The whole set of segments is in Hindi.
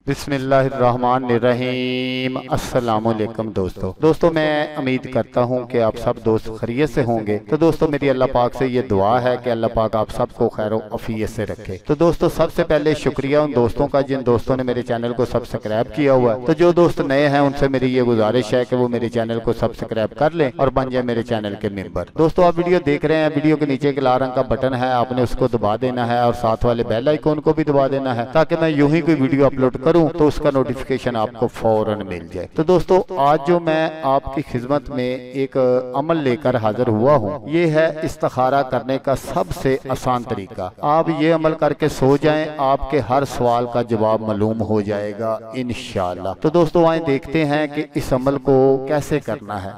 बिस्मिल्लाहिर्रहमानिर्रहीम। अस्सलामुअलैकुम दोस्तों मैं उम्मीद करता हूँ कि आप सब दोस्त खैरियत से होंगे। तो दोस्तों मेरी अल्लाह पाक से ये दुआ है कि अल्लाह पाक आप सबको खैर अफियत से रखे। तो दोस्तों सबसे पहले शुक्रिया उन दोस्तों का जिन दोस्तों ने मेरे चैनल को सब्सक्राइब किया हुआ है। तो जो दोस्त नए हैं उनसे मेरी ये गुजारिश है कि वो मेरे चैनल को सब्सक्राइब कर लें और बन जाए मेरे चैनल के मेंबर। दोस्तों आप वीडियो देख रहे हैं, वीडियो के नीचे एक लाल रंग का बटन है, आपने उसको दबा देना है और साथ वाले बेल आइकॉन को भी दबा देना है ताकि मैं यूं ही कोई वीडियो अपलोड करूं तो उसका नोटिफिकेशन आपको फौरन मिल जाए। तो दोस्तों आज जो मैं आपकी खिदमत में एक अमल लेकर हाजिर हुआ हूँ, ये है इस्तिखारा करने का सबसे आसान तरीका। आप ये अमल करके सो जाएं, आपके हर सवाल का जवाब मालूम हो जाएगा इंशाअल्लाह। तो दोस्तों आए देखते हैं कि इस अमल को कैसे करना है।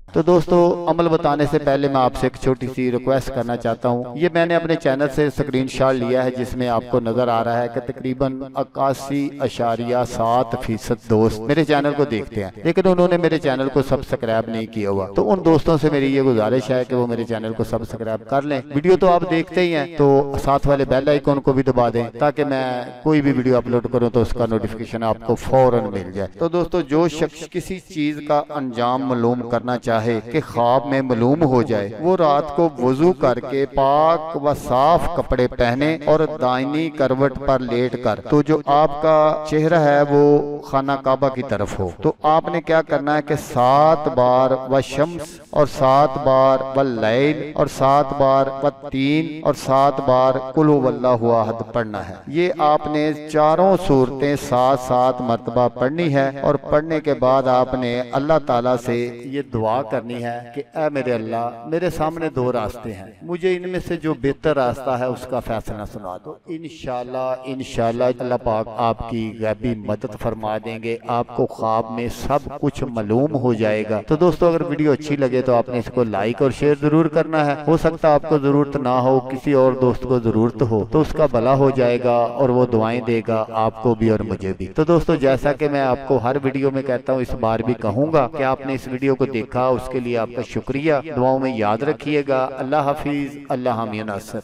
तो दोस्तों अमल बताने से पहले मैं आपसे एक छोटी सी रिक्वेस्ट करना चाहता हूँ। ये मैंने अपने चैनल से स्क्रीनशॉट लिया है जिसमें आपको नजर आ रहा है कि तकरीबन 81.7% दोस्त मेरे चैनल को देखते हैं, लेकिन उन्होंने मेरे चैनल को सब्सक्राइब नहीं किया हुआ। तो उन दोस्तों से मेरी ये गुजारिश है कि वो मेरे चैनल को सब्सक्राइब कर लें। वीडियो तो आप देखते ही हैं, तो साथ वाले बेल आइकॉन को भी दबा दें ताकि मैं कोई भी वीडियो अपलोड करूँ तो उसका नोटिफिकेशन आपको फौरन मिल जाए। तो दोस्तों जो शख्स किसी चीज का अंजाम मालूम करना चाहे कि ख्वाब में मालूम हो जाए, वो रात को वुजू करके पाक व साफ कपड़े पहने और दाहिनी करवट पर लेट कर, तो जो आपका चेहरा है वो खाना काबा की तरफ हो, तो आपने क्या करना है कि 7 बार व शम्स और 7 बार व लैल और 7 बार व 3 और 7 बार कुल हुवल्लाहु अहद पढ़ना है। ये आपने चारों सूरतें 7-7 मरतबा पढ़नी है और पढ़ने के बाद आपने अल्लाह ताला से ये दुआ करनी है कि ऐ मेरे अल्लाह, मेरे सामने 2 रास्ते हैं, मुझे इनमें से जो बेहतर रास्ता है उसका फैसला सुना दो। इंशाल्लाह अल्लाह पाक आपकी गैबी मदद फरमा देंगे, आपको ख्वाब में सब कुछ मालूम हो जाएगा। तो दोस्तों अगर वीडियो अच्छी लगे तो आपने इसको लाइक और शेयर जरूर करना है। हो सकता है आपको जरूरत ना हो, किसी और दोस्त को जरूरत हो, तो उसका भला हो जाएगा और वो दुआएं देगा आपको भी और मुझे भी। तो दोस्तों जैसा कि मैं आपको हर वीडियो में कहता हूँ, इस बार भी कहूंगा कि आपने इस वीडियो को देखा, उसके लिए आपका शुक्रिया। दुआओं में याद रखिएगा। अल्लाह हाफिज, अल्लाह हामी नासर।